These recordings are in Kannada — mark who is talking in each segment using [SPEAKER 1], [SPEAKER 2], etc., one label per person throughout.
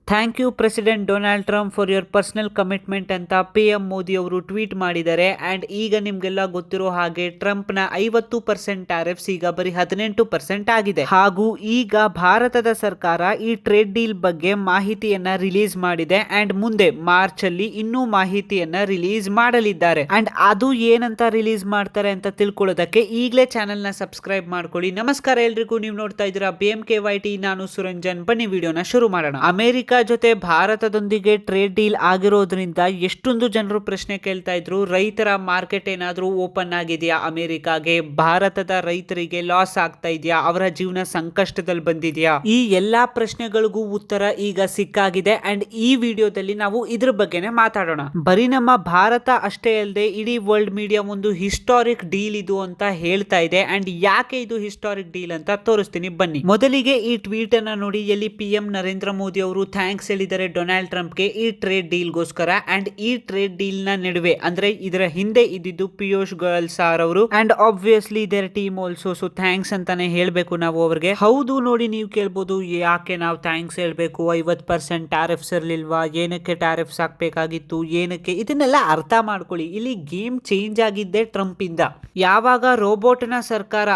[SPEAKER 1] Thank you president Donald Trump for your personal commitment ಅಂತ PM ಮೋದಿ ಅವರು ಟ್ವೀಟ್ ಮಾಡಿದ್ದಾರೆ. ಅಂಡ್ ಈಗ ನಿಮ್ಗೆಲ್ಲ ಗೊತ್ತಿರೋ ಹಾಗೆ ಟ್ರಂಪ್ ನ 50% ಟ್ಯಾರಿಫ್ಸ್ ಈಗ ಬರೀ 18% ಆಗಿದೆ. ಹಾಗೂ ಈಗ ಭಾರತದ ಸರ್ಕಾರ ಈ ಟ್ರೇಡ್ ಡೀಲ್ ಬಗ್ಗೆ ಮಾಹಿತಿಯನ್ನ ರಿಲೀಸ್ ಮಾಡಿದೆ. ಅಂಡ್ ಮುಂದೆ ಮಾರ್ಚ್ ಅಲ್ಲಿ ಇನ್ನೂ ಮಾಹಿತಿಯನ್ನ ರಿಲೀಸ್ ಮಾಡಲಿದ್ದಾರೆ. ಅಂಡ್ ಅದು ಏನಂತ ರಿಲೀಸ್ ಮಾಡ್ತಾರೆ ಅಂತ ತಿಳ್ಕೊಳ್ಳೋದಕ್ಕೆ ಈಗಲೇ ಚಾನೆಲ್ ನ ಸಬ್ಸ್ಕ್ರೈಬ್ ಮಾಡ್ಕೊಳ್ಳಿ. ನಮಸ್ಕಾರ ಎಲ್ರಿಗೂ, ನೀವು ನೋಡ್ತಾ ಇದ್ದೀರಾ BMKYT. ನಾನು ಸುರಂಜನ್. ಬನ್ನಿ ವಿಡಿಯೋನ ಶುರು ಮಾಡೋಣ. ಅಮೆರಿಕ ಜೊತೆ ಭಾರತದೊಂದಿಗೆ ಟ್ರೇಡ್ ಡೀಲ್ ಆಗಿರೋದ್ರಿಂದ ಎಷ್ಟೊಂದು ಜನರು ಪ್ರಶ್ನೆ ಕೇಳ್ತಾ ಇದ್ರು, ರೈತರ ಮಾರ್ಕೆಟ್ ಏನಾದ್ರೂ ಓಪನ್ ಆಗಿದೆಯಾ ಅಮೆರಿಕಾಗೆ, ಭಾರತದ ರೈತರಿಗೆ ಲಾಸ್ ಆಗ್ತಾ ಇದೆಯಾ, ಅವರ ಜೀವನ ಸಂಕಷ್ಟದಲ್ಲಿ ಬಂದಿದೆಯಾ, ಈ ಎಲ್ಲಾ ಪ್ರಶ್ನೆಗಳಿಗೂ ಉತ್ತರ ಈಗ ಸಿಕ್ಕಾಗಿದೆ. ಅಂಡ್ ಈ ವಿಡಿಯೋದಲ್ಲಿ ನಾವು ಇದ್ರ ಬಗ್ಗೆನೇ ಮಾತಾಡೋಣ. ಬರೀ ನಮ್ಮ ಭಾರತ ಅಷ್ಟೇ ಅಲ್ಲದೆ ಇಡೀ ವರ್ಲ್ಡ್ ಮೀಡಿಯಾ ಒಂದು ಹಿಸ್ಟಾರಿಕ್ ಡೀಲ್ ಇದು ಅಂತ ಹೇಳ್ತಾ ಇದೆ. ಅಂಡ್ ಯಾಕೆ ಇದು ಹಿಸ್ಟಾರಿಕ್ ಡೀಲ್ ಅಂತ ತೋರಿಸ್ತೀನಿ ಬನ್ನಿ. ಮೊದಲಿಗೆ ಈ ಟ್ವೀಟ್ ಅನ್ನ ನೋಡಿ, ಎಲ್ಲಿ PM ನರೇಂದ್ರ ಮೋದಿ ಅವರು ಥ್ಯಾಂಕ್ಸ್ ಹೇಳಿದ್ದಾರೆ ಡೊನಾಲ್ಡ್ ಟ್ರಂಪ್ಗೆ ಈ ಟ್ರೇಡ್ ಡೀಲ್ ಗೋಸ್ಕರ. ಅಂಡ್ ಈ ಟ್ರೇಡ್ ಡೀಲ್ ನ ನಡುವೆ ಅಂದ್ರೆ ಇದರ ಹಿಂದೆ ಇದ್ದಿದ್ದು ಪಿಯೂಷ್ ಗೋಯಲ್ ಸಾರ್ ಅವರು and obviously their team also. So thanks ಅಂತಾನೆ ಹೇಳ್ಬೇಕು ನಾವು ಅವ್ರಿಗೆ. ಹೌದು ನೋಡಿ, ನೀವು ಕೇಳ್ಬೋದು ಯಾಕೆ ನಾವು ಥ್ಯಾಂಕ್ಸ್ ಹೇಳ್ಬೇಕು, 50% ಟ್ಯಾರಿಫ್ಸ್ ಇರ್ಲಿಲ್ವಾ, ಏನಕ್ಕೆ ಟ್ಯಾರಿಫ್ಸ್ ಹಾಕ್ಬೇಕಾಗಿತ್ತು, ಏನಕ್ಕೆ, ಇದನ್ನೆಲ್ಲ ಅರ್ಥ ಮಾಡ್ಕೊಳ್ಳಿ. ಇಲ್ಲಿ ಗೇಮ್ ಚೇಂಜ್ ಆಗಿದ್ದೆ ಟ್ರಂಪ್ ಇಂದ. ಯಾವಾಗ ರೋಬೋಟ್ ನ ಸರ್ಕಾರ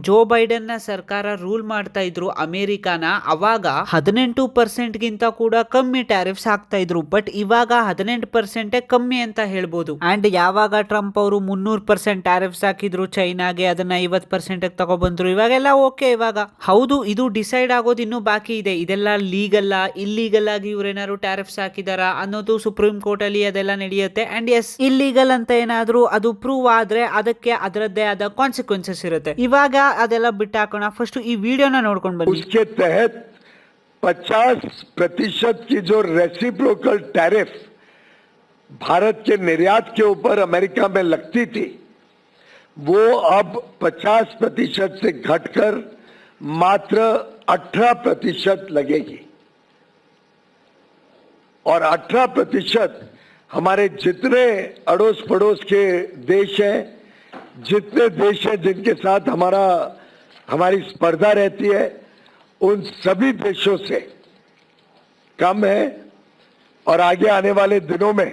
[SPEAKER 1] ಜೋ ಬೈಡನ್ ನ ಸರ್ಕಾರ ರೂಲ್ ಮಾಡ್ತಾ ಇದ್ರು ಅಮೆರಿಕಾನ, ಅವಾಗ 18% ಗಿಂತ ಕೂಡ ಕಮ್ಮಿ ಟ್ಯಾರಿಫ್ಸ್ ಹಾಕ್ತಾ ಇದ್ರು. ಬಟ್ ಇವಾಗ 18% ಕಮ್ಮಿ ಅಂತ ಹೇಳ್ಬೋದು. ಅಂಡ್ ಯಾವಾಗ ಟ್ರಂಪ್ ಅವರು 300% ಟ್ಯಾರಿಫ್ಸ್ ಹಾಕಿದ್ರು ಚೈನಾಗೆ, ಅದನ್ನ 50% ತಗೊಬಂದ್ರು. ಇವಾಗೆಲ್ಲ ಓಕೆ. ಇವಾಗ ಹೌದು, ಇದು ಡಿಸೈಡ್ ಆಗೋದು ಇನ್ನೂ ಬಾಕಿ ಇದೆ. ಇದೆಲ್ಲ ಲೀಗಲ್ ಇಲ್ಲೀಗಲ್ ಆಗಿ ಇವ್ರೇನಾದ್ರು ಟ್ಯಾರಿಫ್ಸ್ ಹಾಕಿದಾರ ಅನ್ನೋದು ಸುಪ್ರೀಂ ಕೋರ್ಟ್ ಅಲ್ಲಿ ಅದೆಲ್ಲ ನಡೆಯುತ್ತೆ. ಅಂಡ್ ಎಸ್, ಇಲ್ಲೀಗಲ್ ಅಂತ ಏನಾದ್ರು ಅದು ಪ್ರೂವ್ ಆದ್ರೆ ಅದಕ್ಕೆ ಅದರದ್ದೇ ಆದ ಕಾನ್ಸಿಕ್ವೆನ್ಸಸ್ ಇರುತ್ತೆ. ಇವಾಗ ಅದೆಲ್ಲ ಬಿಟ್ಟಾಕೋಣ. ಫಸ್ಟ್ ಈ ವಿಡಿಯೋನ ನೋಡ್ಕೊಂಡು ಬನ್ನಿ.
[SPEAKER 2] 50% की जो रेसिप्रोकल टैरिफ भारत के निर्यात के ऊपर अमेरिका में लगती थी, वो अब 50% से घटकर मात्र 18% लगेगी. और 18% हमारे जितने अड़ोस पड़ोस के देश हैं, जितने देश हैं जिनके साथ हमारी स्पर्धा रहती है, उन सभी देशों से कम है. और आगे आने वाले दिनों में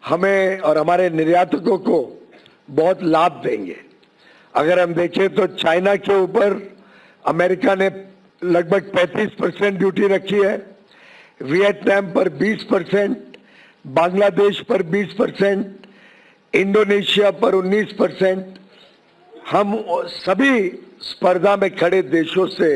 [SPEAKER 2] हमें और हमारे निर्यातकों को बहुत लाभ देंगे. अगर हम देखें तो चाइना के ऊपर अमेरिका ने लगभग 35% ड्यूटी रखी है, वियतनाम पर 20%, बांग्लादेश पर 20%, इंडोनेशिया पर 19%. हम सभी स्पर्धा में खड़े देशों से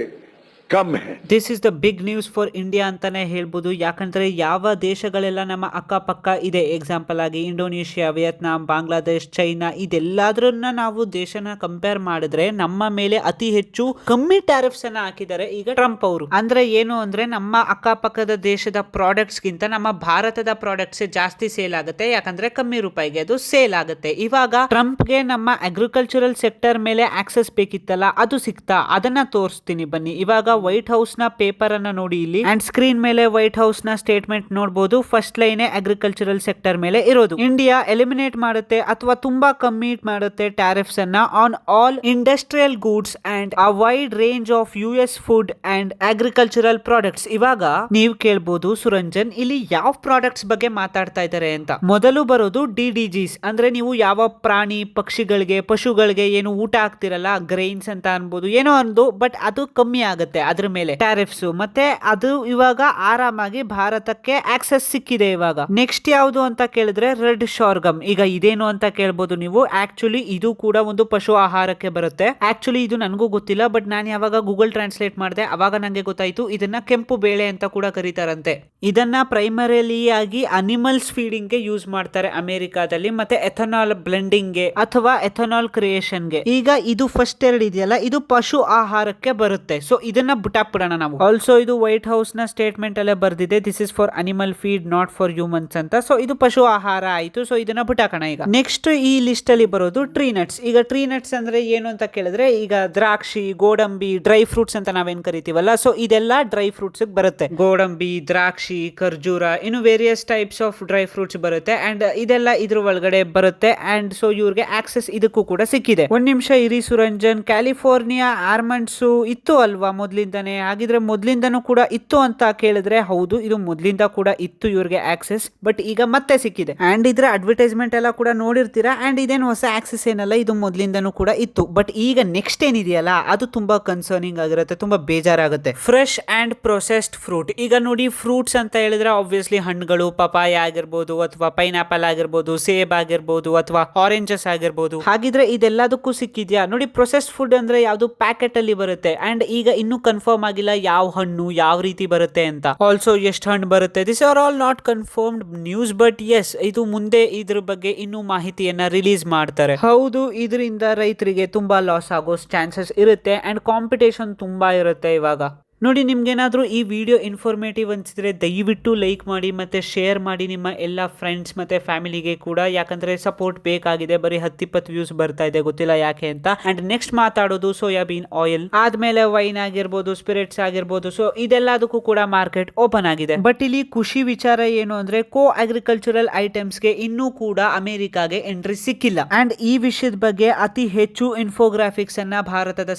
[SPEAKER 2] ಕಮ್ ಹೈ.
[SPEAKER 1] This is the big news for India ಅಂತಾನೆ ಹೇಳ್ಬೋದು. ಯಾಕಂದ್ರೆ ಯಾವ ದೇಶಗಳೆಲ್ಲ ನಮ್ಮ ಅಕ್ಕಪಕ್ಕ ಇದೆ, ಎಕ್ಸಾಂಪಲ್ ಆಗಿ ಇಂಡೋನೇಷಿಯಾ, ವಿಯತ್ನಾಂ, ಬಾಂಗ್ಲಾದೇಶ್, ಚೈನಾ, ಇದೆಲ್ಲದ್ರನ್ನ ನಾವು ದೇಶನ ಕಂಪೇರ್ ಮಾಡಿದ್ರೆ ನಮ್ಮ ಮೇಲೆ ಅತಿ ಹೆಚ್ಚು ಕಮ್ಮಿ ಟ್ಯಾರಿಫ್ಸ್ ಅನ್ನ ಹಾಕಿದ್ದಾರೆ ಈಗ ಟ್ರಂಪ್ ಅವರು. ಅಂದ್ರೆ ಏನು ಅಂದ್ರೆ ನಮ್ಮ ಅಕ್ಕಪಕ್ಕದ ದೇಶದ ಪ್ರಾಡಕ್ಟ್ಸ್ ಗಿಂತ ನಮ್ಮ ಭಾರತದ ಪ್ರಾಡಕ್ಟ್ಸ್ ಜಾಸ್ತಿ ಸೇಲ್ ಆಗುತ್ತೆ. ಯಾಕಂದ್ರೆ ಕಮ್ಮಿ ರೂಪಾಯಿಗೆ ಅದು ಸೇಲ್ ಆಗುತ್ತೆ. ಇವಾಗ ಟ್ರಂಪ್ಗೆ ನಮ್ಮ ಅಗ್ರಿಕಲ್ಚರಲ್ ಸೆಕ್ಟರ್ ಮೇಲೆ ಆಕ್ಸೆಸ್ ಬೇಕಿತ್ತಲ್ಲ, ಅದು ಸಿಕ್ತಾ, ಅದನ್ನ ತೋರಿಸ್ತೀನಿ ಬನ್ನಿ. ಇವಾಗ ವೈಟ್ ಹೌಸ್ ನ ಪೇಪರ್ ಅನ್ನ ನೋಡಿ ಇಲ್ಲಿ. ಅಂಡ್ ಸ್ಕ್ರೀನ್ ಮೇಲೆ ವೈಟ್ ಹೌಸ್ ನ ಸ್ಟೇಟ್ಮೆಂಟ್ ನೋಡಬಹುದು. ಫಸ್ಟ್ ಲೈನ್ ಅಗ್ರಿಕಲ್ಚರಲ್ ಸೆಕ್ಟರ್ ಮೇಲೆ ಇರೋದು. ಇಂಡಿಯಾ ಎಲಿಮಿನೇಟ್ ಮಾಡುತ್ತೆ ಅಥವಾ ತುಂಬಾ ಕಮ್ಮಿ ಮಾಡುತ್ತೆ ಟ್ಯಾರಿಫ್ಸ್ ಅನ್ನ on all industrial goods and a wide range of US food and agricultural products. ಇವಾಗ ನೀವು ಕೇಳ್ಬೋದು, ಸುರಂಜನ್ ಇಲ್ಲಿ ಯಾವ ಪ್ರಾಡಕ್ಟ್ಸ್ ಬಗ್ಗೆ ಮಾತಾಡ್ತಾ ಇದ್ದಾರೆ ಅಂತ. ಮೊದಲು ಬರೋದು DDGs, ಅಂದ್ರೆ ನೀವು ಯಾವ ಪ್ರಾಣಿ ಪಕ್ಷಿಗಳಿಗೆ ಪಶುಗಳಿಗೆ ಏನು ಊಟ ಹಾಕ್ತಿರಲ್ಲ, ಗ್ರೈನ್ಸ್ ಅಂತ ಅನ್ಬೋದು, ಏನೋ ಒಂದು, ಬಟ್ ಅದು ಕಮ್ಮಿ ಆಗುತ್ತೆ ಅದ್ರ ಮೇಲೆ ಟ್ಯಾರಿಫ್ಸ್. ಮತ್ತೆ ಅದು ಇವಾಗ ಆರಾಮಾಗಿ ಭಾರತಕ್ಕೆ ಆಕ್ಸೆಸ್ ಸಿಕ್ಕಿದೆ ಇವಾಗ. ನೆಕ್ಸ್ಟ್ ಯಾವುದು ಅಂತ ಕೇಳಿದ್ರೆ ರೆಡ್ ಶಾರ್ಗಮ್. ಈಗ ಇದೇನು ಅಂತ ಕೇಳ್ಬೋದು ನೀವು. ಆಕ್ಚುಲಿ ಇದು ಕೂಡ ಒಂದು ಪಶು ಆಹಾರಕ್ಕೆ ಬರುತ್ತೆ. ಆಕ್ಚುಲಿ ಇದು ನನಗೂ ಗೊತ್ತಿಲ್ಲ, ಬಟ್ ನಾನು ಯಾವಾಗ ಗೂಗಲ್ ಟ್ರಾನ್ಸ್ಲೇಟ್ ಮಾಡಿದೆ ಅವಾಗ ನಂಗೆ ಗೊತ್ತಾಯ್ತು ಇದನ್ನ ಕೆಂಪು ಬೇಳೆ ಅಂತ ಕೂಡ ಕರೀತಾರಂತೆ. ಇದನ್ನ ಪ್ರೈಮರಿಲಿ ಆಗಿ ಅನಿಮಲ್ಸ್ ಫೀಡಿಂಗ್ ಗೆ ಯೂಸ್ ಮಾಡ್ತಾರೆ ಅಮೆರಿಕಾದಲ್ಲಿ, ಮತ್ತೆ ಎಥನಾಲ್ ಬ್ಲೆಂಡಿಂಗ್ ಗೆ ಅಥವಾ ಎಥನಾಲ್ ಕ್ರಿಯೇಷನ್ ಗೆ. ಈಗ ಇದು ಫಸ್ಟ್ ಎರಡು ಇದೆಯಲ್ಲ, ಇದು ಪಶು ಆಹಾರಕ್ಕೆ ಬರುತ್ತೆ. ಸೊ ಇದನ್ನ ಬಿಟ್ಟಾಕ್ಬಿಡೋಣ ನಾವು. ಆಲ್ಸೋ ಇದು ವೈಟ್ ಹೌಸ್ ನ ಸ್ಟೇಟ್ಮೆಂಟ್ ಅಲ್ಲೇ ಬರ್ದಿದೆ, this is for animal feed not for humans ಅಂತ. ಸೊ ಇದು ಪಶು ಆಹಾರ ಆಯ್ತು. ಸೊ ಇದನ್ನ ಬಿಟ್ಟಾಕೋಣ. ಈಗ ನೆಕ್ಸ್ಟ್ ಈ ಲಿಸ್ಟ್ ಅಲ್ಲಿ ಬರೋದು ಟ್ರೀ ನಟ್ಸ್. ಈಗ ಟ್ರೀ ನಟ್ಸ್ ಅಂದ್ರೆ ಏನು ಅಂತ ಕೇಳಿದ್ರೆ, ಈಗ ದ್ರಾಕ್ಷಿ, ಗೋಡಂಬಿ, ಡ್ರೈ ಫ್ರೂಟ್ಸ್ ಅಂತ ನಾವೇನ್ ಕರಿತೀವಲ್ಲ, ಸೊ ಇದೆಲ್ಲ ಡ್ರೈ ಫ್ರೂಟ್ಸ್ ಬರುತ್ತೆ. ಗೋಡಂಬಿ, ದ್ರಾಕ್ಷಿ, ದ್ರಾಕ್ಷಿ, ಖರ್ಜೂರ, ಇನ್ನು various types of dry fruits ಬರುತ್ತೆ ಅಂಡ್ ಇದೆಲ್ಲ ಇದ್ರ ಒಳಗಡೆ ಬರುತ್ತೆ ಅಂಡ್ ಸೊ ಇವ್ರಿಗೆ ಆಕ್ಸೆಸ್ ಇದಕ್ಕೂ ಕೂಡ ಸಿಕ್ಕಿದೆ. ಒಂದ್ ನಿಮಿಷ ಇರಿ ಸುರಂಜನ್, ಕ್ಯಾಲಿಫೋರ್ನಿಯಾ ಆಲ್ಮಂಡ್ಸ್ ಇತ್ತು ಅಲ್ವಾ ಮೊದ್ಲಿಂದಾನೆ? ಹಾಗಿದ್ರೆ ಮೊದ್ಲಿಂದನೂ ಕೂಡ ಇತ್ತು ಅಂತ ಕೇಳಿದ್ರೆ ಹೌದು, ಇದು ಮೊದ್ಲಿಂದ ಕೂಡ ಇತ್ತು ಇವ್ರಿಗೆ ಆಕ್ಸೆಸ್, ಬಟ್ ಈಗ ಮತ್ತೆ ಸಿಕ್ಕಿದೆ. ಅಂಡ್ ಇದ್ರ ಅಡ್ವರ್ಟೈಸ್ಮೆಂಟ್ ಎಲ್ಲ ಕೂಡ ನೋಡಿರ್ತೀರಾ ಅಂಡ್ ಇದೇನು ಹೊಸ ಆಕ್ಸೆಸ್ ಏನಲ್ಲ, ಇದು ಮೊದ್ಲಿಂದನೂ ಕೂಡ ಇತ್ತು. ಬಟ್ ಈಗ ನೆಕ್ಸ್ಟ್ ಏನಿದೆಯಲ್ಲ ಅದು ತುಂಬಾ ಕನ್ಸರ್ನಿಂಗ್ ಆಗಿರುತ್ತೆ, ತುಂಬಾ ಬೇಜಾರಾಗುತ್ತೆ. Fresh and processed fruit. ಈಗ ನೋಡಿ, ಫ್ರೂಟ್ಸ್ ಅಂತ ಹೇಳಿದ್ರೆ ಆಬ್ವಿಯಸ್ಲಿ ಹಣ್ಣುಗಳು, ಪಪಾಯ ಆಗಿರ್ಬೋದು ಅಥವಾ ಪೈನಾಪಲ್ ಆಗಿರ್ಬೋದು, ಸೇಬ್ ಆಗಿರ್ಬೋದು ಅಥವಾ ಆರೆಂಜಸ್ ಆಗಿರ್ಬೋದು. ಹಾಗಿದ್ರೆ ಇದೆಲ್ಲದಕ್ಕೂ ಸಿಕ್ಕಿದ್ಯಾ? ನೋಡಿ, ಪ್ರೊಸೆಸ್ಡ್ ಫುಡ್ ಅಂದ್ರೆ ಯಾವ್ದು ಪ್ಯಾಕೆಟ್ ಅಲ್ಲಿ ಬರುತ್ತೆ ಅಂಡ್ ಈಗ ಇನ್ನೂ ಕನ್ಫರ್ಮ್ ಆಗಿಲ್ಲ ಯಾವ ಹಣ್ಣು ಯಾವ ರೀತಿ ಬರುತ್ತೆ ಅಂತ. ಆಲ್ಸೋ ಎಷ್ಟು ಹಣ್ಣು ಬರುತ್ತೆ, this are all not confirmed news, but yes, ಇದು ಮುಂದೆ ಇದ್ರ ಬಗ್ಗೆ ಇನ್ನೂ ಮಾಹಿತಿಯನ್ನ ರಿಲೀಸ್ ಮಾಡ್ತಾರೆ. ಹೌದು, ಇದರಿಂದ ರೈತರಿಗೆ ತುಂಬಾ ಲಾಸ್ ಆಗೋ ಚಾನ್ಸಸ್ ಇರುತ್ತೆ ಅಂಡ್ ಕಾಂಪಿಟೇಷನ್ ತುಂಬಾ ಇರುತ್ತೆ ಇವಾಗ. ನೋಡಿ, ನಿಮ್ಗೇನಾದ್ರೂ ಈ ವಿಡಿಯೋ ಇನ್ಫಾರ್ಮೇಟಿವ್ ಅನ್ಸಿದ್ರೆ ದಯವಿಟ್ಟು ಲೈಕ್ ಮಾಡಿ ಮತ್ತೆ ಶೇರ್ ಮಾಡಿ ನಿಮ್ಮ ಎಲ್ಲ ಫ್ರೆಂಡ್ಸ್ ಮತ್ತೆ ಫ್ಯಾಮಿಲಿಗೆ ಕೂಡ, ಯಾಕಂದ್ರೆ ಸಪೋರ್ಟ್ ಬೇಕಾಗಿದೆ. ಬರೀ 10-20 ವ್ಯೂಸ್ ಬರ್ತಾ ಇದೆ, ಗೊತ್ತಿಲ್ಲ ಯಾಕೆ ಅಂತ. ಅಂಡ್ ನೆಕ್ಸ್ಟ್ ಮಾತಾಡೋದು ಸೋಯಾಬೀನ್ ಆಯಿಲ್, ಆದ್ಮೇಲೆ ವೈನ್ ಆಗಿರ್ಬೋದು, ಸ್ಪಿರಿಟ್ಸ್ ಆಗಿರ್ಬೋದು. ಸೊ ಇದೆಲ್ಲದಕ್ಕೂ ಕೂಡ ಮಾರ್ಕೆಟ್ ಓಪನ್ ಆಗಿದೆ. ಬಟ್ ಇಲ್ಲಿ ಖುಷಿ ವಿಚಾರ ಏನು ಅಂದ್ರೆ ಕೋ ಅಗ್ರಿಕಲ್ಚರಲ್ ಐಟಮ್ಸ್ಗೆ ಇನ್ನೂ ಕೂಡ ಅಮೆರಿಕಾಗೆ ಎಂಟ್ರಿ ಸಿಕ್ಕಿಲ್ಲ ಅಂಡ್ ಈ ವಿಷಯದ ಬಗ್ಗೆ ಅತಿ ಹೆಚ್ಚು ಇನ್ಫೋಗ್ರಾಫಿಕ್ಸ್ ಅನ್ನ ಭಾರತದ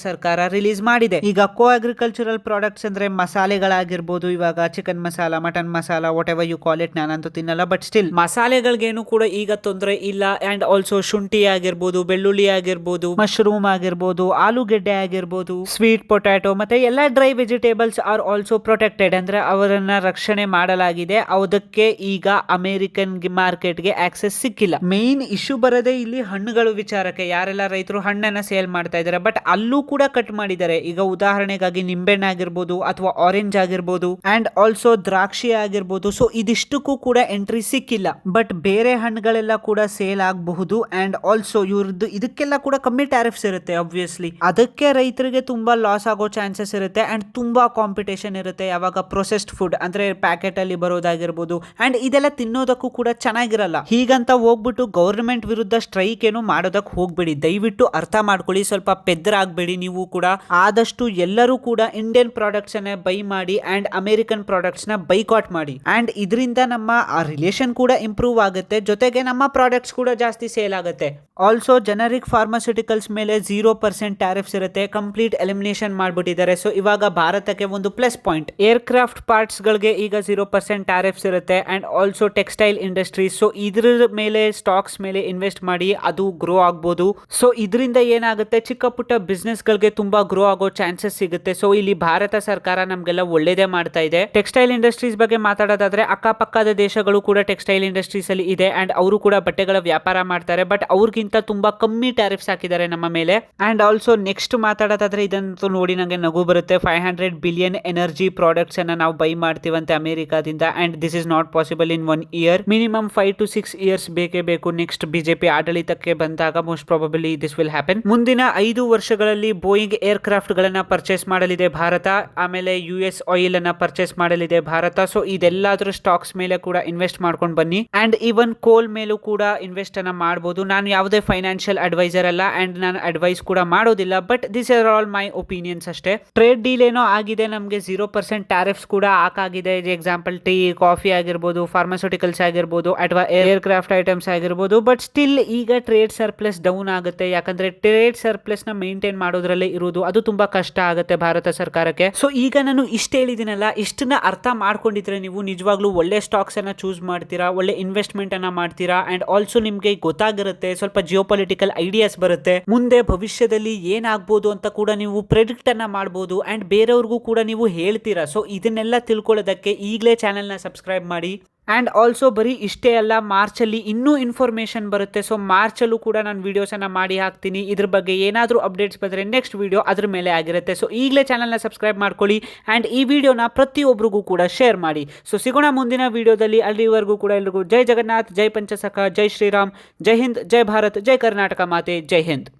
[SPEAKER 1] ಸರ್ಕಾರ ರಿಲೀಸ್ ಮಾಡಿದೆ. ಈಗ ಕೋ ಅಗ್ರಿಕಲ್ಚರಲ್ ಪ್ರಾಡಕ್ಟ್ ಅಂದ್ರೆ ಮಸಾಲೆಗಳಾಗಿರ್ಬೋದು, ಇವಾಗ chicken masala, mutton masala, whatever you call it, ನಾನಂತೂ ತಿನ್ನಲ್ಲ, ಬಟ್ ಸ್ಟಿಲ್ ಮಸಾಲೆಗಳಿಗೇನು ಕೂಡ ಈಗ ತೊಂದರೆ ಇಲ್ಲ. ಅಂಡ್ ಆಲ್ಸೋ ಶುಂಠಿ ಆಗಿರ್ಬೋದು, ಬೆಳ್ಳುಳ್ಳಿ ಆಗಿರ್ಬೋದು, ಮಶ್ರೂಮ್ ಆಗಿರ್ಬೋದು, ಆಲೂಗೆಡ್ಡೆ ಆಗಿರ್ಬೋದು, ಸ್ವೀಟ್ ಪೊಟ್ಯಾಟೊ ಮತ್ತೆ ಎಲ್ಲ dry vegetables are also protected, ಅಂದ್ರೆ ಅವರನ್ನ ರಕ್ಷಣೆ ಮಾಡಲಾಗಿದೆ. ಅದಕ್ಕೆ ಈಗ ಅಮೆರಿಕನ್ ಮಾರ್ಕೆಟ್ಗೆ ಆಕ್ಸೆಸ್ ಸಿಕ್ಕಿಲ್ಲ. ಮೇನ್ ಇಶ್ಯೂ ಬರೋದೇ ಇಲ್ಲಿ ಹಣ್ಣುಗಳು ವಿಚಾರಕ್ಕೆ. ಯಾರೆಲ್ಲ ರೈತರು ಹಣ್ಣನ್ನ ಸೇಲ್ ಮಾಡ್ತಾ ಇದ್ದಾರೆ, ಬಟ್ ಅಲ್ಲೂ ಕೂಡ ಕಟ್ ಮಾಡಿದ್ದಾರೆ. ಈಗ ಉದಾಹರಣೆಗಾಗಿ ನಿಂಬೆಹಣ್ಣು ಆಗಿರ್ಬೋದು ಅಥವಾ ಆರೆಂಜ್ ಆಗಿರ್ಬೋದು ಅಂಡ್ ಆಲ್ಸೋ ದ್ರಾಕ್ಷಿ ಆಗಿರ್ಬೋದು. ಸೊ ಇದಿಷ್ಟಕ್ಕೂ ಕೂಡ ಎಂಟ್ರಿ ಸಿಕ್ಕಿಲ್ಲ, ಬಟ್ ಬೇರೆ ಹಣ್ಣುಗಳೆಲ್ಲ ಕೂಡ ಸೇಲ್ ಆಗಬಹುದು ಅಂಡ್ ಆಲ್ಸೋ ಇವ್ರದ್ದು ಇದಕ್ಕೆಲ್ಲ ಕೂಡ ಕಮ್ಮಿ ಟ್ಯಾರಿಫ್ಸ್ ಇರುತ್ತೆ. ಆಬ್ವಿಯಸ್ಲಿ ಅದಕ್ಕೆ ರೈತರಿಗೆ ತುಂಬಾ ಲಾಸ್ ಆಗೋ ಚಾನ್ಸಸ್ ಇರುತ್ತೆ ಅಂಡ್ ತುಂಬಾ ಕಾಂಪಿಟೇಷನ್ ಇರುತ್ತೆ. ಯಾವಾಗ ಪ್ರೊಸೆಸ್ಡ್ ಫುಡ್ ಅಂದ್ರೆ ಪ್ಯಾಕೆಟ್ ಅಲ್ಲಿ ಬರೋದಾಗಿರ್ಬೋದು ಅಂಡ್ ಇದೆಲ್ಲ ತಿನ್ನೋದಕ್ಕೂ ಕೂಡ ಚೆನ್ನಾಗಿರಲ್ಲ. ಹೀಗಂತ ಹೋಗ್ಬಿಟ್ಟು ಗವರ್ಮೆಂಟ್ ವಿರುದ್ಧ ಸ್ಟ್ರೈಕ್ ಏನು ಮಾಡೋದಕ್ಕೆ ಹೋಗ್ಬೇಡಿ, ದಯವಿಟ್ಟು ಅರ್ಥ ಮಾಡ್ಕೊಳ್ಳಿ, ಸ್ವಲ್ಪ ಪೆದ್ದರಾಗಬೇಡಿ. ನೀವು ಕೂಡ ಆದಷ್ಟು ಎಲ್ಲರೂ ಕೂಡ ಇಂಡಿಯನ್ ಪ್ರಾಡಕ್ಟ್ಸ್ ಅನ್ನ ಬೈ ಮಾಡಿ ಅಂಡ್ ಅಮೆರಿಕನ್ ಪ್ರಾಡಕ್ಟ್ಸ್ ನ ಬೈಕಾಟ್ ಮಾಡಿ ಅಂಡ್ ಇದರಿಂದ ನಮ್ಮ ರಿಲೇಷನ್ ಕೂಡ ಇಂಪ್ರೂವ್ ಆಗುತ್ತೆ, ಜೊತೆಗೆ ನಮ್ಮ ಪ್ರಾಡಕ್ಟ್ಸ್ ಕೂಡ ಜಾಸ್ತಿ ಸೇಲ್ ಆಗುತ್ತೆ. ಆಲ್ಸೋ ಜನರಿಕ್ ಫಾರ್ಮಾಸ್ಯೂಟಿಕಲ್ಸ್ ಮೇಲೆ 0% ಟ್ಯಾರಿಫ್ಸ್ ಇರುತ್ತೆ, ಕಂಪ್ಲೀಟ್ ಎಲಿಮಿನೇಷನ್ ಮಾಡ್ಬಿಟ್ಟಿದ್ದಾರೆ. ಸೊ ಇವಾಗ ಭಾರತಕ್ಕೆ ಒಂದು ಪ್ಲಸ್ ಪಾಯಿಂಟ್. ಏರ್ಕ್ರಾಫ್ಟ್ ಪಾರ್ಟ್ಸ್ ಗಳಿಗೆ ಈಗ 0% ಟ್ಯಾರಿಫ್ಸ್ ಇರುತ್ತೆ and also textile industries. So ಇದ್ರ ಮೇಲೆ ಸ್ಟಾಕ್ಸ್ ಮೇಲೆ ಇನ್ವೆಸ್ಟ್ ಮಾಡಿ, ಅದು ಗ್ರೋ ಆಗ್ಬೋದು. ಸೊ ಇದರಿಂದ ಏನಾಗುತ್ತೆ, ಚಿಕ್ಕ ಪುಟ್ಟ ಬಿಸ್ನೆಸ್ ಗಳಿಗೆ ತುಂಬಾ ಗ್ರೋ ಆಗೋ ಚಾನ್ಸಸ್ ಸಿಗುತ್ತೆ. ಸೊ ಇಲ್ಲಿ ಭಾರತ ಸರ್ಕಾರ ನಮ್ಗೆಲ್ಲ ಒಳ್ಳೇದೇ ಮಾಡ್ತಾ ಇದೆ. ಟೆಕ್ಸ್ಟೈಲ್ ಇಂಡಸ್ಟ್ರೀಸ್ ಬಗ್ಗೆ ಮಾತಾಡೋದಾದ್ರೆ ಅಕ್ಕಪಕ್ಕದ ದೇಶಗಳು ಕೂಡ ಟೆಕ್ಸ್ಟೈಲ್ ಇಂಡಸ್ಟ್ರೀಸ್ ಅಲ್ಲಿ ಇದೆ ಅಂಡ್ ಅವರು ಕೂಡ ಬಟ್ಟೆಗಳ ವ್ಯಾಪಾರ ಮಾಡ್ತಾರೆ, ಬಟ್ ಅವ್ರಿಗಿಂತ ತುಂಬಾ ಕಮ್ಮಿ ಟ್ಯಾರಿಫ್ಸ್ ಹಾಕಿದ್ದಾರೆ ನಮ್ಮ ಮೇಲೆ. ಅಂಡ್ ಆಲ್ಸೋ ನೆಕ್ಸ್ಟ್ ಮಾತಾಡೋದಾದ್ರೆ ಇದಂತೂ ನೋಡಿ ನಂಗೆ ನಗು ಬರುತ್ತೆ. 500 ಬಿಲಿಯನ್ ಎನರ್ಜಿ ಪ್ರಾಡಕ್ಟ್ಸ್ ಅನ್ನ ನಾವು ಬೈ ಮಾಡ್ತೀವಂತೆ ಅಮೆರಿಕಾದಿಂದ and this is not possible in 1 year. Minimum 5 to 6 years ಬೇಕೇ ಬೇಕು. ನೆಕ್ಸ್ಟ್ ಬಿಜೆಪಿ ಆಡಳಿತಕ್ಕೆ ಬಂದಾಗ most probably this will happen. ಮುಂದಿನ 5 ವರ್ಷಗಳಲ್ಲಿ ಬೋಯಿಂಗ್ ಏರ್ ಕ್ರಾಫ್ಟ್ ಗಳನ್ನ ಪರ್ಚೇಸ್ ಮಾಡಲಿದೆ ಭಾರತ. ಆಮೇಲೆ US ಆಯಿಲ್ ಅನ್ನ ಪರ್ಚೇಸ್ ಮಾಡಲಿದೆ ಭಾರತ. ಸೊ ಇದೆಲ್ಲದ್ರ ಸ್ಟಾಕ್ಸ್ ಮೇಲೆ ಕೂಡ ಇನ್ವೆಸ್ಟ್ ಮಾಡ್ಕೊಂಡು ಬನ್ನಿ ಅಂಡ್ ಈವನ್ ಕೋಲ್ ಮೇಲೂ ಕೂಡ ಇನ್ವೆಸ್ಟ್ ಅನ್ನ ಮಾಡಬಹುದು. ನಾನು ಯಾವುದೇ ಫೈನಾನ್ಷಿಯಲ್ ಅಡ್ವೈಸರ್ ಅಲ್ಲ ಅಂಡ್ ನಾನು ಅಡ್ವೈಸ್ ಕೂಡ ಮಾಡೋದಿಲ್ಲ, but this are all my opinions ಅಷ್ಟೇ. ಟ್ರೇಡ್ ಡೀಲ್ ಏನೋ ಆಗಿದೆ, ನಮಗೆ 0% ಟ್ಯಾರಿಫ್ಸ್ ಕೂಡ ಹಾಕಾಗಿದೆ. ಎಕ್ಸಾಂಪಲ್ ಟೀ, ಕಾಫಿ ಆಗಿರ್ಬೋದು, ಫಾರ್ಮಾಸ್ಯೂಟಿಕಲ್ಸ್ ಆಗಿರ್ಬೋದು ಅಥವಾ ಏರ್ ಕ್ರಾಫ್ಟ್ ಐಟಮ್ಸ್ ಆಗಿರ್ಬೋದು. ಬಟ್ ಸ್ಟಿಲ್ ಈಗ ಟ್ರೇಡ್ ಸರ್ಪ್ಲಸ್ ಡೌನ್ ಆಗುತ್ತೆ, ಯಾಕಂದ್ರೆ ಟ್ರೇಡ್ ಸರ್ಪ್ಲಸ್ ನ ಮೇಂಟೈನ್ ಮಾಡೋದ್ರಲ್ಲೇ ಇರುವುದು, ಅದು ತುಂಬಾ ಕಷ್ಟ ಆಗುತ್ತೆ ಭಾರತ ಸರ್ಕಾರಕ್ಕೆ. ಸೊ ಈಗ ನಾನು ಇಷ್ಟ ಹೇಳಿದಿನಲ್ಲ, ಇಷ್ಟನ್ನ ಅರ್ಥ ಮಾಡ್ಕೊಂಡಿದ್ರೆ ನೀವು ನಿಜವಾಗ್ಲೂ ಒಳ್ಳೆ ಸ್ಟಾಕ್ಸ್ ಅನ್ನ ಚೂಸ್ ಮಾಡ್ತೀರಾ, ಒಳ್ಳೆ ಇನ್ವೆಸ್ಟ್ಮೆಂಟ್ ಅನ್ನ ಮಾಡ್ತೀರಾ ಅಂಡ್ ಆಲ್ಸೋ ನಿಮ್ಗೆ ಗೊತ್ತಾಗಿರುತ್ತೆ, ಸ್ವಲ್ಪ ಜಿಯೋಪೊಲಿಟಿಕಲ್ ಐಡಿಯಾಸ್ ಬರುತ್ತೆ, ಮುಂದೆ ಭವಿಷ್ಯದಲ್ಲಿ ಏನಾಗ್ಬೋದು ಅಂತ ಕೂಡ ನೀವು ಪ್ರೆಡಿಕ್ಟ್ ಅನ್ನ ಮಾಡಬಹುದು ಅಂಡ್ ಬೇರೆಯವ್ರಿಗೂ ಕೂಡ ನೀವು ಹೇಳ್ತೀರಾ. ಸೊ ಇದನ್ನೆಲ್ಲ ತಿಳ್ಕೊಳ್ಳೋದಕ್ಕೆ ಈಗಲೇ ಚಾನೆಲ್ನ ಸಬ್ಸ್ಕ್ರೈಬ್ ಮಾಡಿ. ಅಂಡ್ ಆಲ್ಸೋ ಬರೀ ಇಷ್ಟೇ ಅಲ್ಲ, ಮಾರ್ಚ್ ಅಲ್ಲಿ ಇನ್ನೂ ಇನ್ಫಾರ್ಮೇಶನ್ ಬರುತ್ತೆ. ಸೊ ಮಾರ್ಚ್ ಅಲ್ಲೂ ಕೂಡ ನಾನು ವಿಡಿಯೋಸ್ ಅನ್ನ ಮಾಡಿ ಹಾಕ್ತೀನಿ. ಇದ್ರ ಬಗ್ಗೆ ಏನಾದರೂ ಅಪ್ಡೇಟ್ಸ್ ಬಂದ್ರೆ ನೆಕ್ಸ್ಟ್ ವಿಡಿಯೋ ಅದ್ರ ಮೇಲೆ ಆಗಿರುತ್ತೆ. ಸೊ ಈಗಲೇ ಚಾನಲ್ನ ಸಬ್ಸ್ಕ್ರೈಬ್ ಮಾಡ್ಕೊಳ್ಳಿ ಅಂಡ್ ಈ ವಿಡಿಯೋನ ಪ್ರತಿಯೊಬ್ಬರಿಗೂ ಕೂಡ ಶೇರ್ ಮಾಡಿ. ಸೊ ಸಿಗೋಣ ಮುಂದಿನ ವಿಡಿಯೋದಲ್ಲಿ. ಅಲ್ಲಿವರೆಗೂ ಕೂಡ ಎಲ್ರಿಗೂ ಜೈ ಜಗನ್ನಾಥ್, ಜೈ ಪಂಚಸಖ, ಜೈ ಶ್ರೀರಾಮ್, ಜೈ ಹಿಂದ್, ಜೈ ಭಾರತ್, ಜೈ ಕರ್ನಾಟಕ ಮಾತೆ, ಜೈ ಹಿಂದ್.